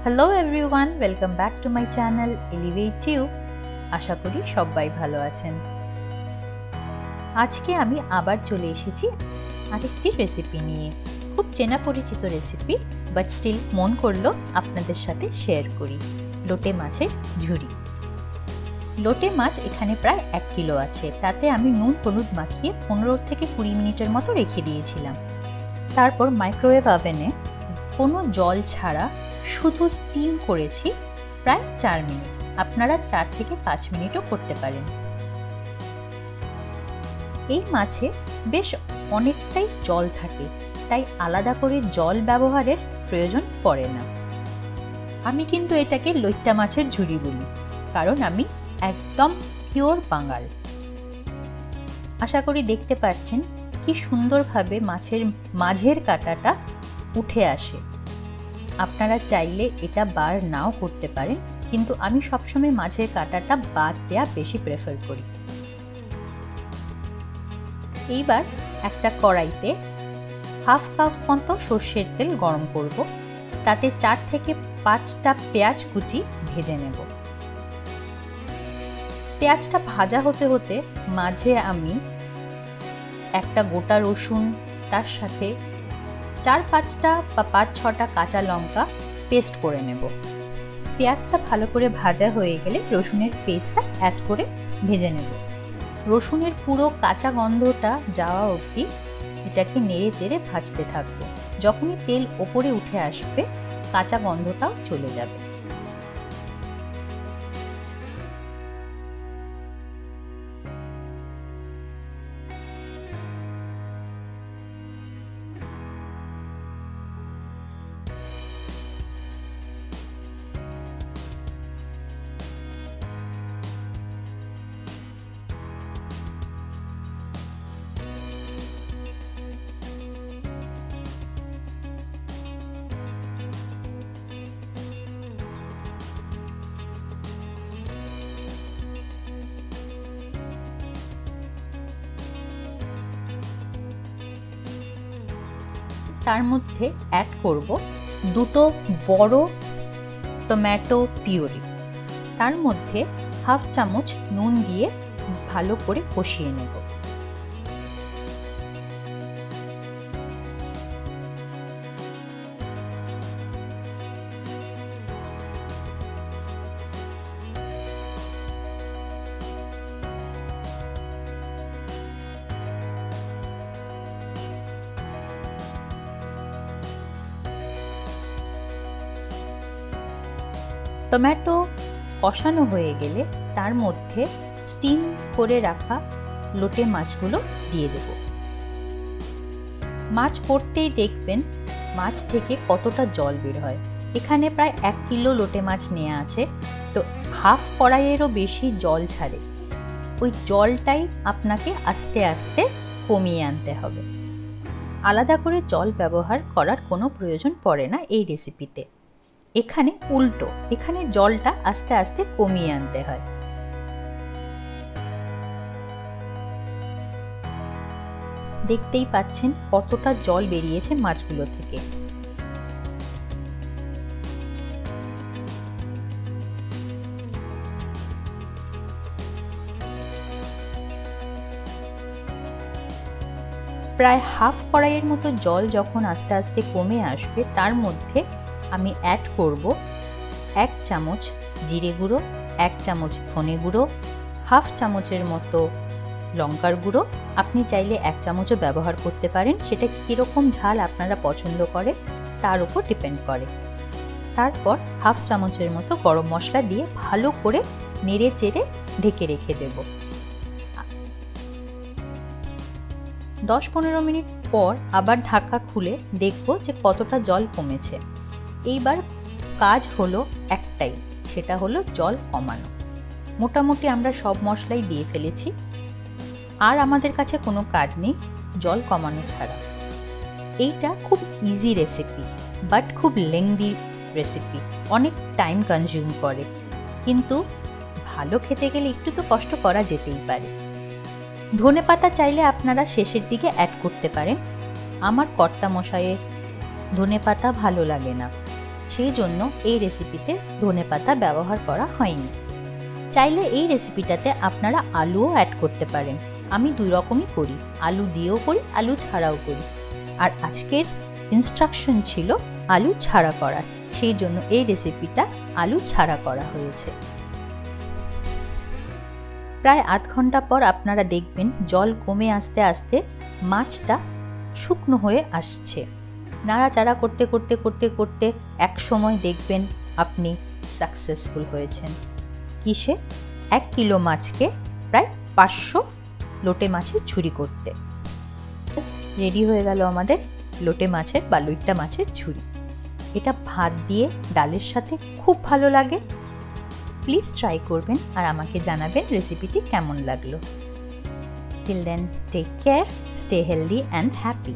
Hello everyone, welcome back to my channel elevate you. আশা করি সবাই ভালো আছেন। আজকে আমি আবার চলে এসেছি আরেকটি রেসিপি নিয়ে। খুব চেনা পরিচিত রেসিপি, বাট স্টিল মন করলো আপনাদের সাথে শেয়ার করি। লোটে মাছের ঝুরি। লোটে মাছ এখানে প্রায় 1 কিলো আছে। তাতে আমি নুন হলুদ মাখিয়ে 15 থেকে 20 মিনিটের মতো রেখে দিয়েছিলাম। তারপর মাইক্রোওয়েভ ওভেনে কোনো জল ছাড়া শুধু স্টিম করেছি প্রায় 4 মিনিট। আপনারা 4 থেকে 5 মিনিটও করতে পারেন। এই মাছে বেশ অনেকটাই জল থাকে, তাই আলাদা করে জল ব্যবহারের প্রয়োজন পড়ে না। আমি কিন্তু এটাকে লইট্টা মাছের ঝুরি বলি, কারণ আমি একদম পিওর বাঙাল। আশা করি দেখতে পাচ্ছেন কি সুন্দরভাবে মাছের মাঝের কাঁটাটা উঠে আসে। আপনারা চাইলে এটা বার নাও করতে পারেন, কিন্তু আমি সবসময় মাছের কাঁটাটা বাদ দেওয়া বেশি প্রেফার করি। এইবার একটা কড়াইতে 1/2 কাপ মতো সর্ষের তেল গরম করব। তাতে 4 থেকে 5টা পেঁয়াজ কুচি ভেজে নেব। পেঁয়াজটা ভাজা হতে হতে মাঝে আমি একটা গোটা রসুন, তার সাথে 4-5টা বা 5-6টা কাঁচা লঙ্কা পেস্ট করে নেব। পেঁয়াজটা ভালো করে ভাজা হয়ে গেলে রসুনের পেস্টটা অ্যাড করে ভেজে নেব। রসুনের পুরো কাঁচা গন্ধটা যাওয়া অবধি এটাকে নেড়ে চেড়ে ভাজতে থাকবো। যখনই তেল ওপরে উঠে আসবে, কাঁচা গন্ধটাও চলে যাবে। তার মধ্যে অ্যাড করব 2টো বড় টমেটো পিউরি। তার মধ্যে 1/2 চামচ নুন দিয়ে ভালো করে কষিয়ে নেব। টমেটো কষানো হয়ে গেলে তার মধ্যে স্টিম করে রাখা লোটে মাছগুলো দিয়ে দেব। মাছ পড়তেই দেখবেন মাছ থেকে কতটা জল বের হয়। এখানে প্রায় 1 কিলো লোটে মাছ নেওয়া আছে, তো 1/2 কড়াইয়েরও বেশি জল ছাড়ে। ওই জলটাই আপনাকে আস্তে আস্তে কমিয়ে আনতে হবে। আলাদা করে জল ব্যবহার করার কোনো প্রয়োজন পড়ে না এই রেসিপিতে। এখানে উল্টো, এখানে জলটা আস্তে আস্তে কমিয়ে আনতে হয়। দেখতেই পাচ্ছেন কতটা জল বেরিয়েছে মাছগুলো থেকে। প্রায় 1/2 কড়াইয়ের মতো জল যখন আস্তে আস্তে কমে আসবে, তার মধ্যে আমি অ্যাড করব 1 চামচ জিরে গুঁড়ো, 1 চামচ ধনে গুঁড়ো, 1/2 চামচের মতো লঙ্কার গুঁড়ো। আপনি চাইলে 1 চামচও ব্যবহার করতে পারেন, সেটা কীরকম ঝাল আপনারা পছন্দ করেন তার উপর ডিপেন্ড করে। তারপর 1/2 চামচের মতো গরম মশলা দিয়ে ভালো করে নেড়ে চেড়ে ঢেকে রেখে দেব। 10-15 মিনিট পর আবার ঢাকা খুলে দেখব যে কতটা জল কমেছে। এইবার কাজ হলো একটাই, সেটা হলো জল কমানো। মোটামুটি আমরা সব মশলাই দিয়ে ফেলেছি, আর আমাদের কাছে কোনো কাজ নেই জল কমানো ছাড়া। এইটা খুব ইজি রেসিপি, বাট খুব লেংদি রেসিপি, অনেক টাইম কনজিউম করে, কিন্তু ভালো খেতে গেলে একটু তো কষ্ট করা যেতেই পারে। ধনেপাতা চাইলে আপনারা শেষের দিকে অ্যাড করতে পারেন। আমার কর্তা মশাইয়ের ধনেপাতা ভালো লাগে না, সেই জন্য এই রেসিপিতে ধনেপাতা ব্যবহার করা হয়নি। চাইলে এই রেসিপিটাতে আপনারা আলুও অ্যাড করতে পারেন। আমি দুই রকমই করি, আলু দিয়েও করি, আলু ছাড়াও করি। আর আজকের ইনস্ট্রাকশন ছিল আলু ছাড়া করার, সেই জন্য এই রেসিপিটা আলু ছাড়া করা হয়েছে। প্রায় আধ ঘন্টা পর আপনারা দেখবেন জল কমে আস্তে আস্তে মাছটা শুকনো হয়ে আসছে। নাড়াচাড়া করতে করতে করতে করতে এক সময় দেখবেন আপনি সাকসেসফুল হয়েছেন। কিসে? 1 কিলো মাছকে প্রায় 500 লোটে মাছের ঝুরি করতে। রেডি হয়ে গেল আমাদের লোটে মাছের বা লইট্টা মাছের ঝুরি। এটা ভাত দিয়ে ডালের সাথে খুব ভালো লাগে। প্লিজ ট্রাই করবেন আর আমাকে জানাবেন রেসিপিটি কেমন লাগলো। Till then, take care, stay healthy and happy.